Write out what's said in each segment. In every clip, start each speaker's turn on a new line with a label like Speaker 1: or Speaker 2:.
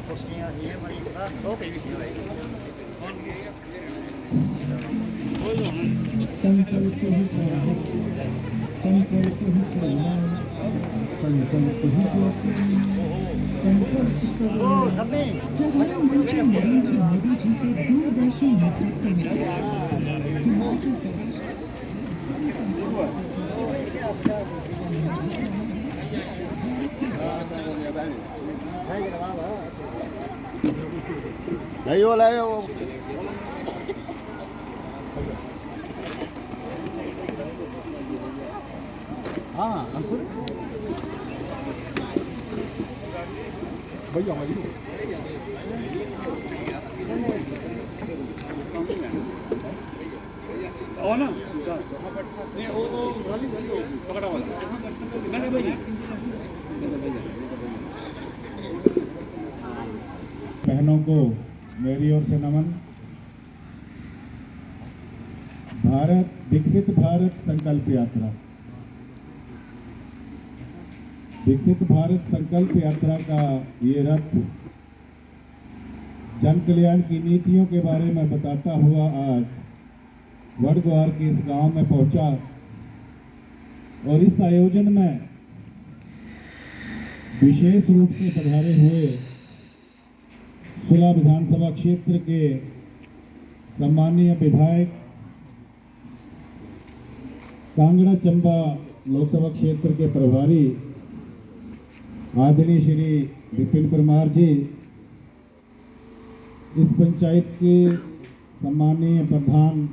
Speaker 1: कुर्सियाँ ये बड़ी
Speaker 2: संकल्प ही साहस, संकल्प ही सम्मान, संकल्प ही ज्योति, संकल्प
Speaker 3: प्रधानमंत्री नरेंद्र मोदी जी के दूरदर्शी नेतृत्व में हिमाचल प्रदेश
Speaker 1: लाइयो हाँ अंकुर भैया ओ ना नहीं वो पकड़ा वाला मैंने भैया
Speaker 2: बहनों को मेरी ओर से नमन। विकसित भारत संकल्प यात्रा, विकसित भारत संकल्प यात्रा का ये रथ जन कल्याण की नीतियों के बारे में बताता हुआ आज वडग्वार के इस गांव में पहुंचा और इस आयोजन में विशेष रूप से पधारे हुए सुला विधानसभा क्षेत्र के सम्मानीय विधायक, कांगड़ा चंबा लोकसभा क्षेत्र के प्रभारी आदरणीय श्री विपिन परमार जी, इस पंचायत के सम्मानीय प्रधान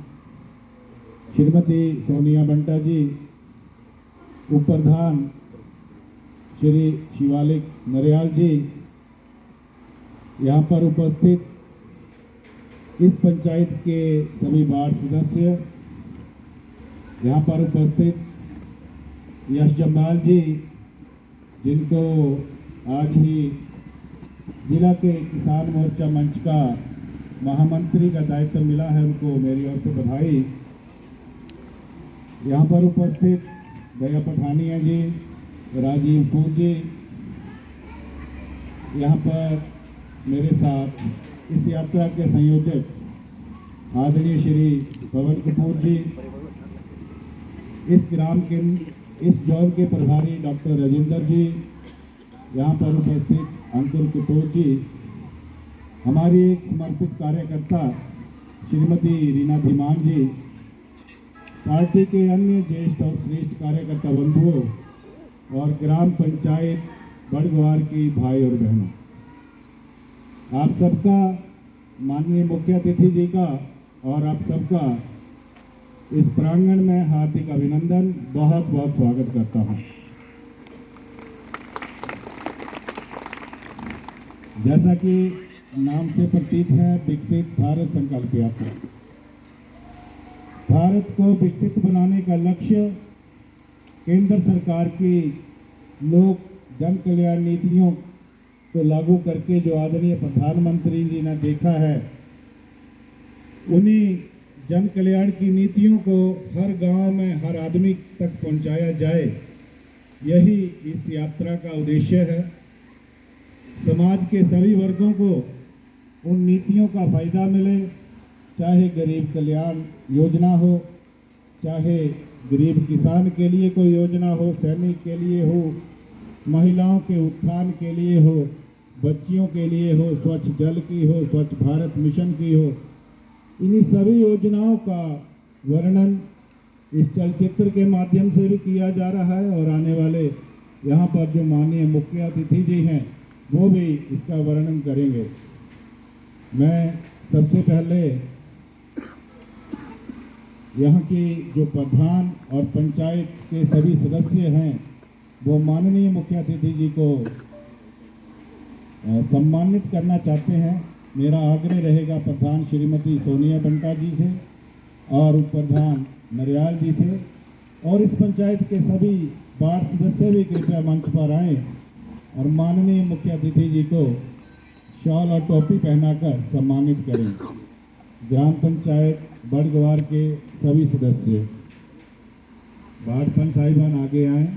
Speaker 2: श्रीमती सोनिया बंटा जी, उप प्रधान श्री शिवालिक नरियाल जी, यहाँ पर उपस्थित इस पंचायत के सभी वार्ड सदस्य, यहाँ पर उपस्थित यश जम्बाल जी, जिनको आज ही जिला के किसान मोर्चा मंच का महामंत्री का दायित्व मिला है, उनको मेरी ओर से बधाई। यहाँ पर उपस्थित दया पठानिया जी, राजीव सूद जी, यहाँ पर मेरे साथ इस यात्रा के संयोजक आदरणीय श्री पवन कपूर जी, इस ग्राम के इस जोन के प्रभारी डॉक्टर राजेंद्र जी, यहाँ पर उपस्थित अंकुर कपूर जी, हमारी एक समर्पित कार्यकर्ता श्रीमती रीना धीमान जी, पार्टी के अन्य ज्येष्ठ और श्रेष्ठ कार्यकर्ता बंधुओं और ग्राम पंचायत वडग्वार की भाई और बहनों, आप सबका माननीय मुख्य अतिथि जी का और आप सबका इस प्रांगण में हार्दिक अभिनंदन, बहुत बहुत स्वागत करता हूं। जैसा कि नाम से प्रतीत है, विकसित भारत संकल्प यात्रा, भारत को विकसित बनाने का लक्ष्य केंद्र सरकार की लोक जन कल्याण नीतियों को लागू करके जो आदरणीय प्रधानमंत्री जी ने देखा है, उन्हीं जन कल्याण की नीतियों को हर गांव में हर आदमी तक पहुंचाया जाए, यही इस यात्रा का उद्देश्य है। समाज के सभी वर्गों को उन नीतियों का फायदा मिले, चाहे गरीब कल्याण योजना हो, चाहे गरीब किसान के लिए कोई योजना हो, सैनिक के लिए हो, महिलाओं के उत्थान के लिए हो, बच्चियों के लिए हो, स्वच्छ जल की हो, स्वच्छ भारत मिशन की हो, इन्हीं सभी योजनाओं का वर्णन इस चलचित्र के माध्यम से भी किया जा रहा है और आने वाले यहाँ पर जो माननीय मुख्य अतिथि जी हैं, वो भी इसका वर्णन करेंगे। मैं सबसे पहले यहाँ की जो प्रधान और पंचायत के सभी सदस्य हैं, वो माननीय मुख्य अतिथि जी को सम्मानित करना चाहते हैं। मेरा आग्रह रहेगा प्रधान श्रीमती सोनिया बंटा जी से और उप प्रधान नरियाल जी से, और इस पंचायत के सभी वार्ड सदस्य भी कृपया मंच पर आए और माननीय मुख्य अतिथि जी को शॉल और टोपी पहनाकर सम्मानित करें। ग्राम पंचायत वडग्वार के सभी सदस्य, वार्ड पंच साहिबान आगे आए।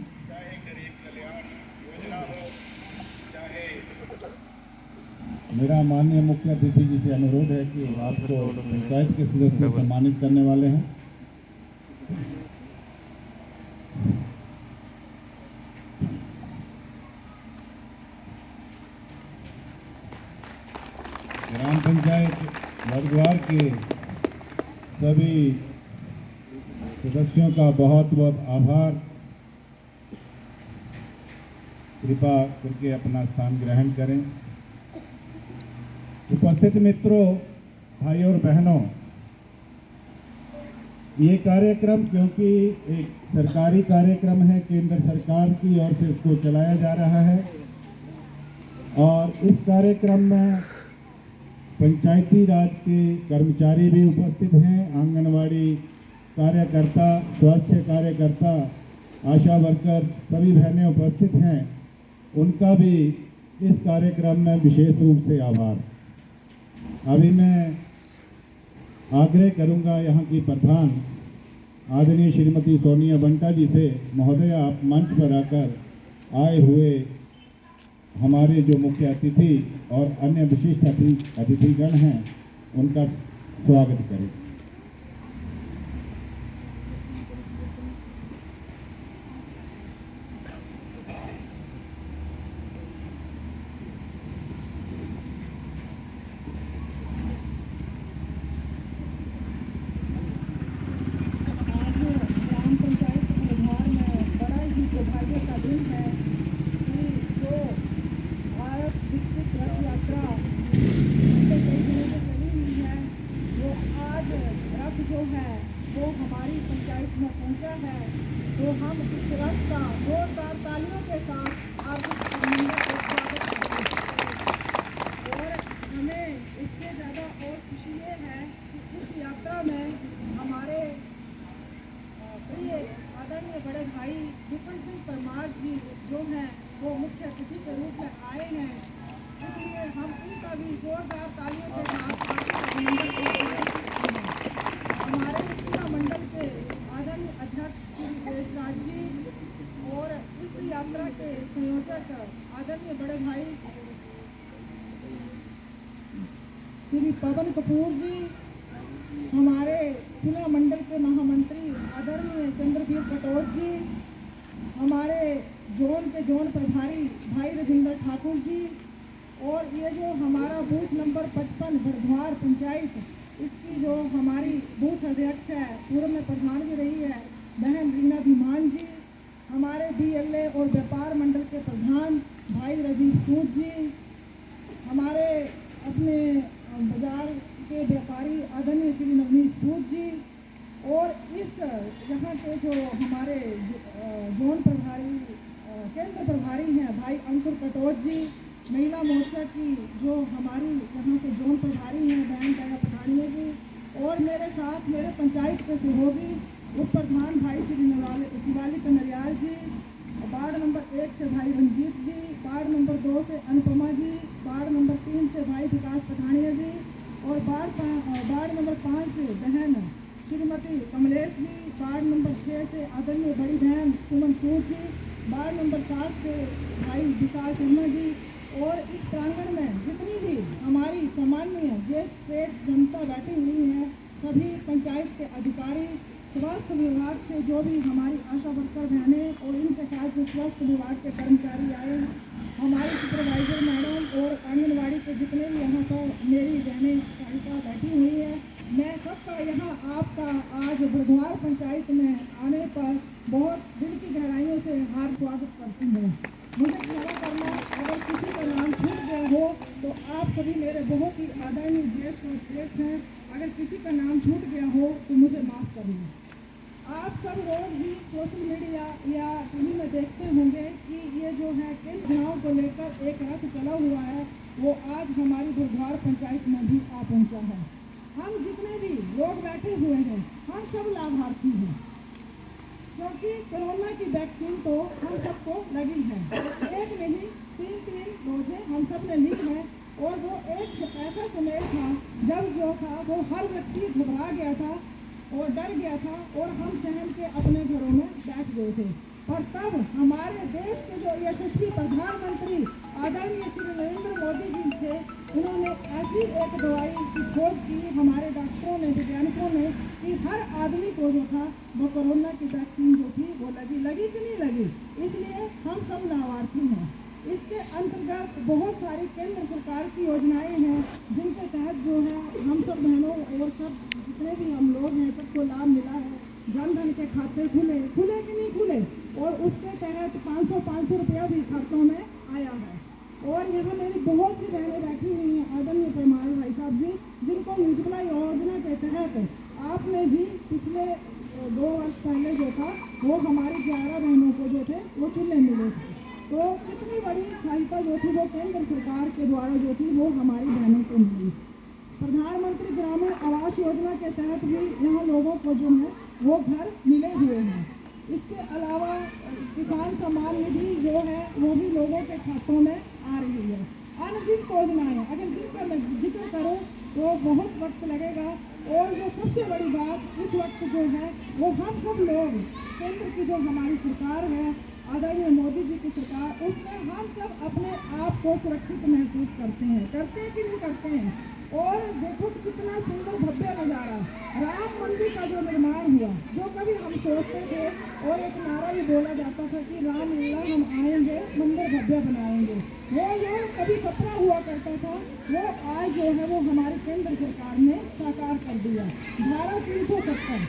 Speaker 2: मेरा माननीय मुख्य अतिथि जी से अनुरोध है कि आपको पंचायत के सदस्य सम्मानित करने वाले हैं। ग्राम पंचायत बरद्वार के सभी सदस्यों का बहुत बहुत आभार। कृपा करके अपना स्थान ग्रहण करें। उपस्थित मित्रों, भाई और बहनों, ये कार्यक्रम क्योंकि एक सरकारी कार्यक्रम है, केंद्र सरकार की ओर से इसको चलाया जा रहा है और इस कार्यक्रम में पंचायती राज के कर्मचारी भी उपस्थित हैं, आंगनवाड़ी कार्यकर्ता, स्वास्थ्य कार्यकर्ता, आशा वर्कर, सभी बहनें उपस्थित हैं। उनका भी इस कार्यक्रम में विशेष रूप से आभार। अभी मैं आग्रह करूंगा यहाँ की प्रधान आदरणीय श्रीमती सोनिया बंटा जी से, महोदय आप मंच पर आकर आए हुए हमारे जो मुख्य अतिथि और अन्य विशिष्ट अतिथिगण हैं उनका स्वागत करें।
Speaker 3: ग्राम पंचायत बरद्वार में बड़ा ही सौभाग्य का दिन है कि जो भारत विकसित रथ यात्रा पिछले कई दिनों से चली हुई है, वो आज रथ जो है वो हमारी पंचायत में पहुंचा है। तो हम इस रथ का जोरदार तालियों के साथ हार्दिक अभिनंदन और स्वागत करते हैं। और हमें इससे ज़्यादा और खुशी ये है कि इस यात्रा में हमारे प्रिय आदरणीय बड़े भाई विपिन सिंह परमार जी जो हैं वो मुख्य अतिथि के रूप में आए हैं। इसलिए हम उनका भी जोरदार तालियों के साथ अभिनंदन करते हैं। हमारे जिला मंडल के आदरणीय अध्यक्ष श्री देशराज जी और इस यात्रा के संयोजक आदरणीय बड़े भाई श्री पवन कपूर जी, हमारे जिला मंडल के महामंत्री आदरणीय चंद्रवीर कटोच जी, हमारे जोन के जोन प्रभारी भाई रजिंदर ठाकुर जी, और ये जो हमारा बूथ नंबर 55 बरद्वार पंचायत, इसकी जो हमारी बूथ अध्यक्ष है, पूर्व में प्रधान भी रही है, बहन रीना धीमान जी, हमारे BLA और व्यापार मंडल के प्रधान भाई राजीव सूद जी, हमारे अपने बाजार के व्यापारी आदरणीय श्री नवनीत सूद जी, और इस यहाँ के जो हमारे जोन प्रभारी केंद्र प्रभारी हैं भाई अंकुर कटोच जी, महिला मोर्चा की जो हमारी यहाँ से जोन प्रभारी हैं बहन दया पठानिया जी, और मेरे साथ मेरे पंचायत के सहयोगी उप प्रधान भाई श्री शिवाली कनरियाल जी, वार्ड नंबर 1 से भाई रंजीत जी, वार्ड नंबर 2 से अनुपमा जी, वार्ड नंबर 3 से भाई विकास पठानिया जी, और वार्ड नंबर 5 से बहन श्रीमती कमलेश जी, वार्ड नंबर 6 से आदरणीय बड़ी बहन सुमन सूद जी, वार्ड नंबर 7 से भाई विशाल शर्मा जी, और इस प्रांगण में जितनी भी हमारी सामान्य ज्येष्ठ जनता बैठी हुई है, सभी पंचायत के अधिकारी, स्वास्थ्य विभाग से जो भी हमारी आशा वर्कर बहनें और इनके साथ जो स्वास्थ्य विभाग के कर्मचारी आए हैं, हमारी सुपरवाइजर मैडम और आंगनवाड़ी के जितने भी यहाँ पर मेरी बहनें सहायिका बैठी हुई है, मैं सबका यहाँ आपका आज बरद्वार पंचायत में आने पर बहुत दिल की गहराइयों से हार्दिक स्वागत करती हूँ। मुझे क्षमा करना अगर किसी का नाम छूट गया हो तो आप सभी मेरे बहुत ही आदरणीय ज्येष्ठ और श्रेष्ठ हैं। अगर किसी का नाम छूट गया हो तो मुझे माफ़ करिए। आप सब रोज ही सोशल मीडिया या टीवी में देखते होंगे कि ये जो है केंद्र चुनाव को लेकर एक रथ चला हुआ है, वो आज हमारी बरद्वार पंचायत में भी आ पहुंचा है। हम जितने भी लोग बैठे हुए हैं, हम सब लाभार्थी हैं, क्योंकि कोरोना की वैक्सीन तो हम सबको लगी है। एक नहीं 3 डोजें हम सब ने ली हैं, और वो एक ऐसा समय था जब जो था वो हर व्यक्ति घबरा गया था और डर गया था, और हम सहम के अपने घरों में बैठ गए थे। और तब हमारे देश के जो यशस्वी प्रधानमंत्री आदरणीय श्री नरेंद्र मोदी जी थे, उन्होंने ऐसी एक दवाई की खोज की हमारे डॉक्टरों ने, वैज्ञानिकों ने, कि हर आदमी को जो था वो कोरोना की वैक्सीन जो थी वो लगी कि नहीं लगी। इसलिए हम सब लाभार्थी हैं। इसके अंतर्गत बहुत सारी केंद्र सरकार की योजनाएं हैं जिनके तहत जो है हम सब बहनों और सब जितने भी हम लोग हैं सबको लाभ मिला है। जन धन के खाते खुले कि नहीं खुले, और उसके तहत 500 रुपया भी खातों में आया है। और यहाँ मेरी बहुत सी बहनें बैठी हुई हैं, आदरणीय परमार भाई साहब जी, जिनको उज्ज्वला योजना के तहत आपने भी पिछले 2 वर्ष पहले जो था वो हमारी 11 बहनों को जो थे वो चूल्हे मिले थे। तो कितनी बड़ी सहायता जो थी वो केंद्र सरकार के द्वारा जो थी वो हमारी बहनों को मिली। प्रधानमंत्री ग्रामीण आवास योजना के तहत भी यहाँ लोगों को जो है वो घर मिले हुए हैं। इसके अलावा किसान सम्मान निधि जो है वो भी लोगों के खातों में आ रही है। अनगिनत योजनाएं, अगर जिनका मैं जिक्र करूँ तो बहुत वक्त लगेगा। और जो सबसे बड़ी बात इस वक्त जो है वो हम सब लोग, केंद्र की जो हमारी सरकार है, आदरणीय मोदी जी की सरकार, उसमें हम सब अपने आप को सुरक्षित महसूस करते हैं कि नहीं करते हैं। और देखो कितना सुंदर भव्य नज़ारा, राम मंदिर का जो निर्माण हुआ, जो कभी हम सोचते थे और एक नारा भी बोला जाता था कि राम लल्ला हम आएंगे, मंदिर भव्य बनाएंगे, वो जो कभी सपना हुआ करता था वो आज जो है वो हमारी केंद्र सरकार ने साकार कर दिया। धारा 370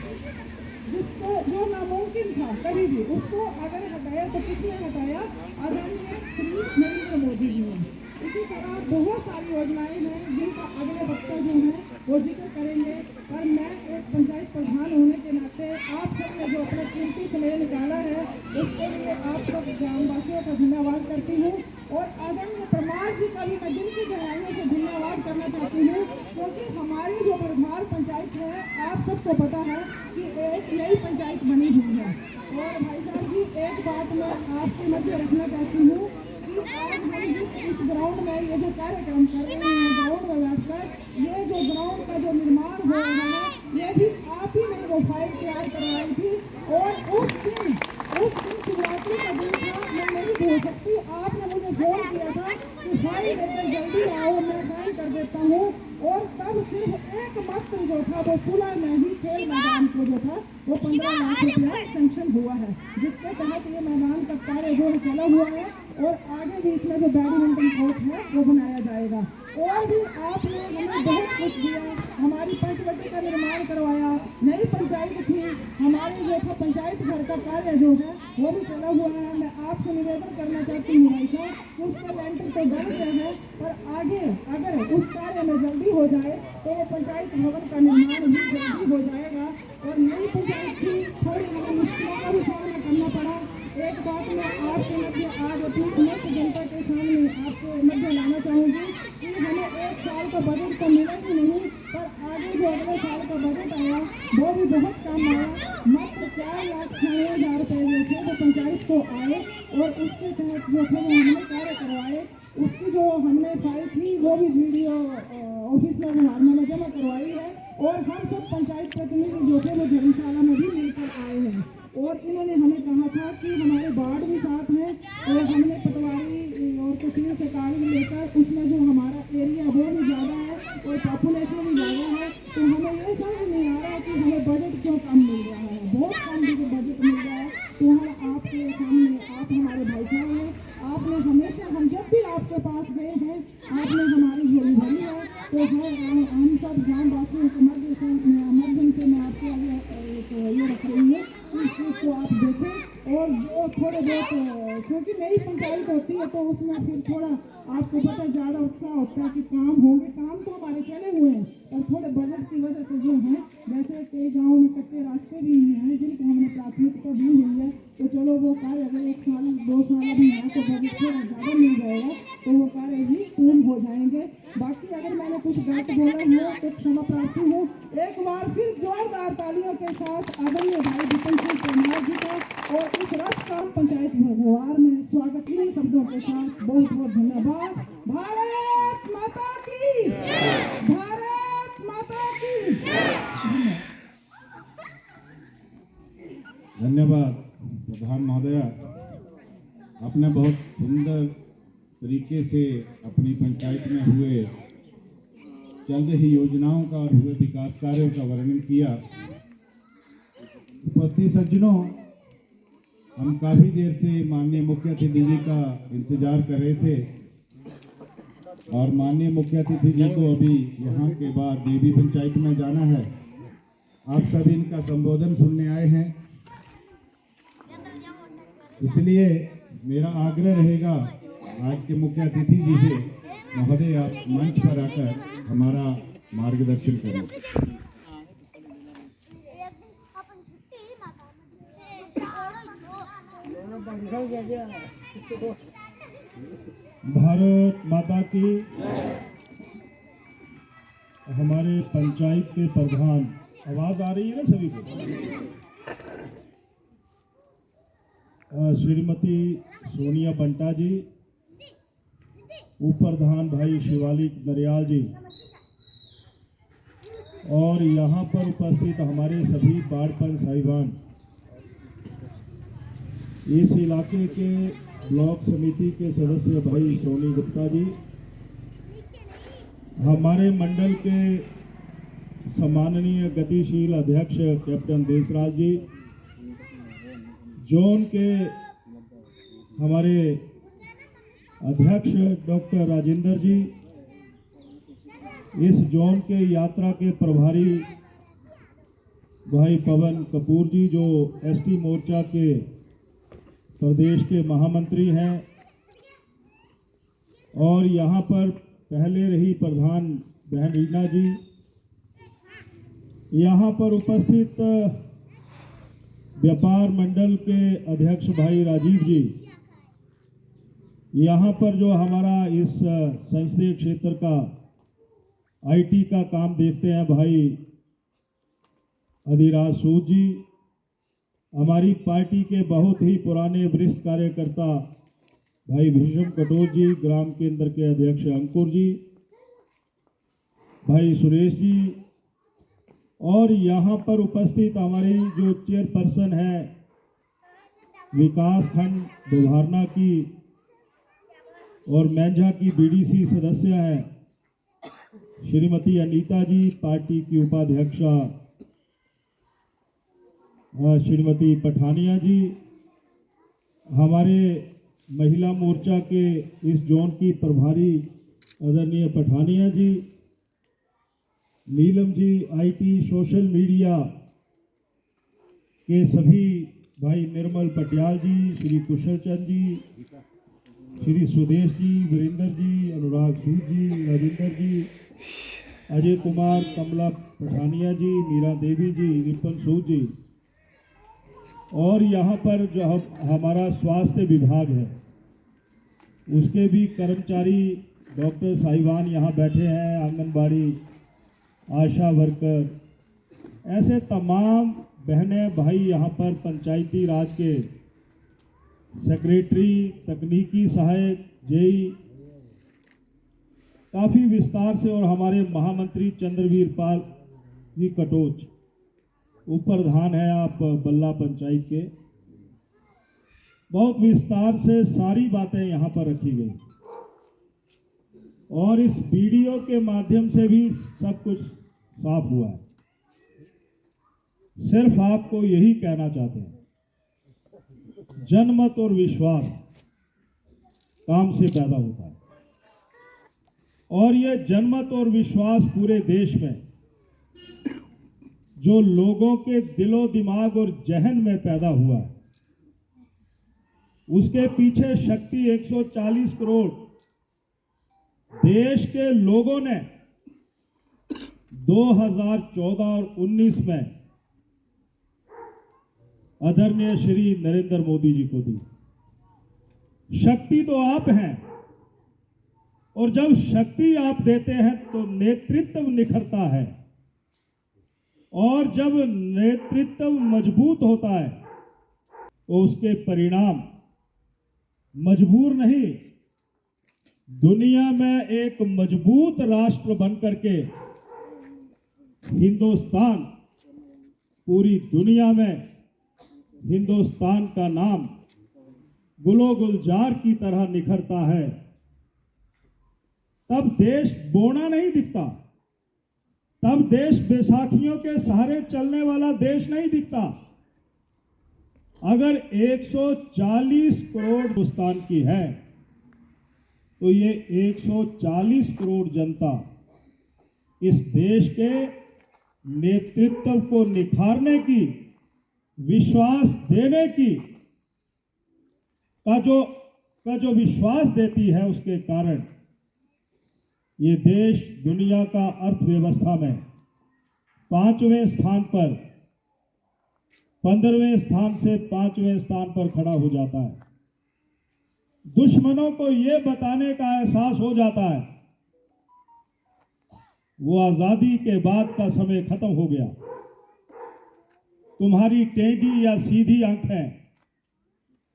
Speaker 3: जिसको जो नामुमकिन था कभी भी, उसको अगर हटाया तो किसने हटाया? आदरणीय श्री नरेंद्र मोदी जी ने। इसी तरह बहुत सारी योजनाएं हैं जिनका अगले वक्ता जो है वो जिक्र करेंगे। पर मैं एक पंचायत प्रधान होने के नाते आप सब ने जो अपना कीमती समय निकाला है उसके लिए आप सब ग्रामवासियों का धन्यवाद करती हूँ। और आदरणीय परमार जी का भी मैं दिल की गहराइयों से धन्यवाद करना चाहती हूँ, क्योंकि हमारी जो बरघार पंचायत है आप सबको पता है कि एक नई पंचायत बनी हुई है। और भाई साहब जी, एक बात मैं आपके मध्य रखना चाहती हूँ कि आज हम इस ग्राउंड में ये जो कार्यक्रम कर रहे हैं, ग्राउंड में बैठकर ये जो ग्राउंड का जो निर्माण हो रहा है, ये भी आप ही ने वो फाइल तैयार करवाई थी। और उस दिन शिवरात्रि का दिन था, मैं नहीं भूल सकती, आपने मुझे फोन किया था कि फाइल लेकर जल्दी आओ, मैं साइन कर देता हूँ। और तब सिर्फ एक मात्र जो था वो 16 में ही खेल मैदान को जो था वो 15 लाख रुपया सेंक्शन हुआ है, जिसके तहत ये मैदान का कार्य जो चला हुआ है। और आगे भी इसमें जो बैडमिंटन कोर्ट है वो बनाया जाएगा। और भी आपने हमें बहुत कुछ दिया, हमारी पंचवटी का निर्माण करवाया, नई पंचायत थी, हमारे जो था पंचायत घर का कार्य जो है वो भी चला हुआ है। मैं आपसे निवेदन करना चाहती हूँ भाई साहब, उसका लेंटर तो गड़ गया है, पर आगे अगर उस कार्य में जल्दी हो जाए तो वो पंचायत भवन का निर्माण भी जल्दी हो जाएगा। और नई पंचायत थी, थोड़ी हमें मुश्किलों का भी सामना करना पड़ा। एक बात मैं आपके मध्य आज अपनी समस्त जनता के सामने आपके मध्य लाना चाहूँगी कि हमें 1 साल का बजट तो मिला ही नहीं, पर आगे जो अगले साल का बजट आया वो भी बहुत कम आया। मात्र 4,96,000 रुपये जो थे वो पंचायत को आए, और उसके तहत जो थे वो हमने कार्य करवाए। उसकी जो हमने फाइल थी वो भी वीडियो ऑफिस में में जमा करवाई है। और हम सब पंचायत प्रतिनिधि जो थे वो धर्मशाला में भी मिलकर आए हैं। और इन्होंने हमें कहा था कि हमारे वार्ड भी साथ हैं, और हमने पटवारी और तहसील से कार्य लेकर उसमें जो हमारा एरिया वो भी ज़्यादा है और पॉपुलेशन भी ज़्यादा है, तो हमें ये समझ नहीं आ रहा कि हमें बजट क्यों कम मिल रहा है। बहुत कम जो बजट मिल रहा है, तो हम आपके सामने, आप हमारे भाई साहब हैं, आपने हमेशा, हम जब भी आपके पास गए हैं आपने हमारी झोली भरी है। तो हम सब ग्रामवासियों के माध्यम से मैं आपके आगे एक ये रख रही हूँ, इस चीज़ को आप देखें। और जो थोड़े बहुत, क्योंकि नई पंचायत होती है तो उसमें फिर थोड़ा आपको पता ज़्यादा उत्साह होता है कि काम होंगे, काम तो हमारे चले हुए हैं, और थोड़े बजट की वजह से जो है, जैसे कई गाँव में कच्चे रास्ते भी हैं जिनको हमने प्राथमिकता दी हुई है, तो चलो वो कार्य अगर 1 साल 2 साल भी है तो बजट थोड़ा ज़्यादा मिल जाएगा, तो वो कार्य भी पूर्ण हो जाएंगे। बाकी अगर मैंने कुछ गलत बोला है तो क्षमा प्रार्थी हूँ। एक बार फिर जोरदार तालियों के साथ आदरणीय भाई विपिन सिंह परमार जी का और इस रथ का पंचायत भगवान में स्वागत इन्हीं शब्दों के साथ बहुत बहुत धन्यवाद। भारत माता की, भारत माता की।
Speaker 2: धन्यवाद। प्रधान महोदया, आपने बहुत सुंदर तरीके से अपनी पंचायत में हुए चल रही योजनाओं का और हुए विकास कार्यों का वर्णन किया। उपस्थित सज्जनों, हम काफ़ी देर से माननीय मुख्य अतिथि जी का इंतजार कर रहे थे और माननीय मुख्य अतिथि जी को अभी यहाँ के बाद देवी पंचायत में जाना है। आप सभी इनका संबोधन सुनने आए हैं, इसलिए मेरा आग्रह रहेगा आज के मुख्य अतिथि जी से, महोदय आप मंच पर आकर हमारा मार्गदर्शन करें।
Speaker 4: भारत माता की। हमारे पंचायत के प्रधान, आवाज आ रही है ना सभी को? श्रीमती सोनिया बंटा जी, उप प्रधान भाई शिवालिक नरियाल जी, और यहाँ पर उपस्थित हमारे सभी बाढ़पन साहिबान, इस इलाके के ब्लॉक समिति के सदस्य भाई सोनी गुप्ता जी, हमारे मंडल के सम्माननीय गतिशील अध्यक्ष कैप्टन देसराज जी, जोन के हमारे अध्यक्ष डॉक्टर राजेंद्र जी, इस जोन के यात्रा के प्रभारी भाई पवन कपूर जी, जो एसटी मोर्चा के प्रदेश के महामंत्री हैं, और यहाँ पर पहले रही प्रधान बहन रीना जी, यहाँ पर उपस्थित व्यापार मंडल के अध्यक्ष भाई राजीव जी, यहाँ पर जो हमारा इस संसदीय क्षेत्र का आईटी का काम देखते हैं भाई अधिराज सूद जी, हमारी पार्टी के बहुत ही पुराने वरिष्ठ कार्यकर्ता भाई भीषम कटोच जी, ग्राम केंद्र के अध्यक्ष अंकुर जी, भाई सुरेश जी, और यहाँ पर उपस्थित हमारी जो चेयरपर्सन है विकास खंड बुधारना की और मेंझा की बीडीसी सदस्य है श्रीमती अनीता जी, पार्टी की उपाध्यक्षा श्रीमती पठानिया जी, हमारे महिला मोर्चा के इस जोन की प्रभारी आदरणीय पठानिया जी, Neelam ji, IT social media के सभी भाई निर्मल पटियाल जी, श्री कुशल चंद जी, श्री सुदेश जी, वीरेंद्र जी, अनुराग सूद जी, राजेंद्र जी, अजय कुमार, कमला पठानिया जी, मीरा देवी जी, रिपन सूद जी, और यहाँ पर जो हमारा स्वास्थ्य विभाग है उसके भी कर्मचारी डॉक्टर साहिबान यहाँ बैठे हैं, आंगनबाड़ी आशा वर्कर, ऐसे तमाम बहनें भाई यहाँ पर पंचायती राज के सेक्रेटरी, तकनीकी सहायक, जेई, काफ़ी विस्तार से, और हमारे महामंत्री चंद्रवीर पाल जी कटोच, उप प्रधान है आप बल्ला पंचायत के, बहुत विस्तार से सारी बातें यहाँ पर रखी गई, और इस वीडियो के माध्यम से भी सब कुछ साफ हुआ है। सिर्फ आपको यही कहना चाहते हैं, जनमत और विश्वास काम से पैदा होता है, और ये जनमत और विश्वास पूरे देश में जो लोगों के दिलो दिमाग और जहन में पैदा हुआ है, उसके पीछे शक्ति 140 करोड़ देश के लोगों ने 2014 और 19 में आदरणीय श्री नरेंद्र मोदी जी को दी। शक्ति तो आप हैं, और जब शक्ति आप देते हैं तो नेतृत्व निखरता है, और जब नेतृत्व मजबूत होता है तो उसके परिणाम मजबूर नहीं, दुनिया में एक मजबूत राष्ट्र बनकर के हिंदुस्तान पूरी दुनिया में हिंदुस्तान का नाम गुलो गुलजार की तरह निखरता है, तब देश बोना नहीं दिखता, तब देश बैसाखियों के सहारे चलने वाला देश नहीं दिखता। अगर 140 करोड़ हिंदुस्तान की है, तो ये 140 करोड़ जनता इस देश के नेतृत्व को निखारने की, विश्वास देने की का जो विश्वास देती है, उसके कारण ये देश दुनिया का अर्थव्यवस्था में 5वें स्थान पर, 15वें स्थान से 5वें स्थान पर खड़ा हो जाता है। दुश्मनों को ये बताने का एहसास हो जाता है वो आजादी के बाद का समय खत्म हो गया। तुम्हारी टेढ़ी या सीधी आंखें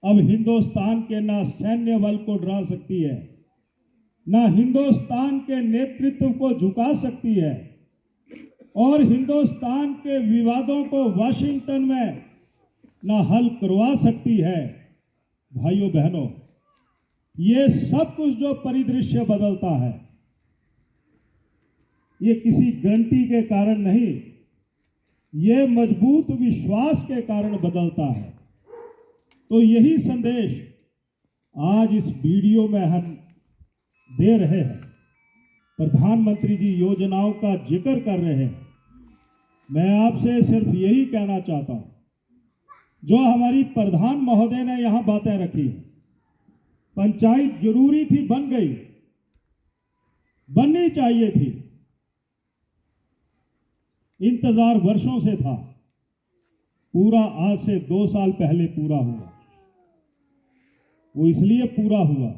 Speaker 4: अब हिंदुस्तान के ना सैन्य बल को डरा सकती है, ना हिंदुस्तान के नेतृत्व को झुका सकती है, और हिंदुस्तान के विवादों को वाशिंगटन में ना हल करवा सकती है। भाइयों बहनों, ये सब कुछ जो परिदृश्य बदलता है, ये किसी गारंटी के कारण नहीं, ये मजबूत विश्वास के कारण बदलता है। तो यही संदेश आज इस वीडियो में हम दे रहे हैं। प्रधानमंत्री जी योजनाओं का जिक्र कर रहे हैं। मैं आपसे सिर्फ यही कहना चाहता हूं, जो हमारी प्रधान महोदय ने यहां बातें रखी, पंचायत जरूरी थी, बन गई, बननी चाहिए थी, इंतजार वर्षों से था, पूरा आज से 2 साल पहले पूरा हुआ। वो इसलिए पूरा हुआ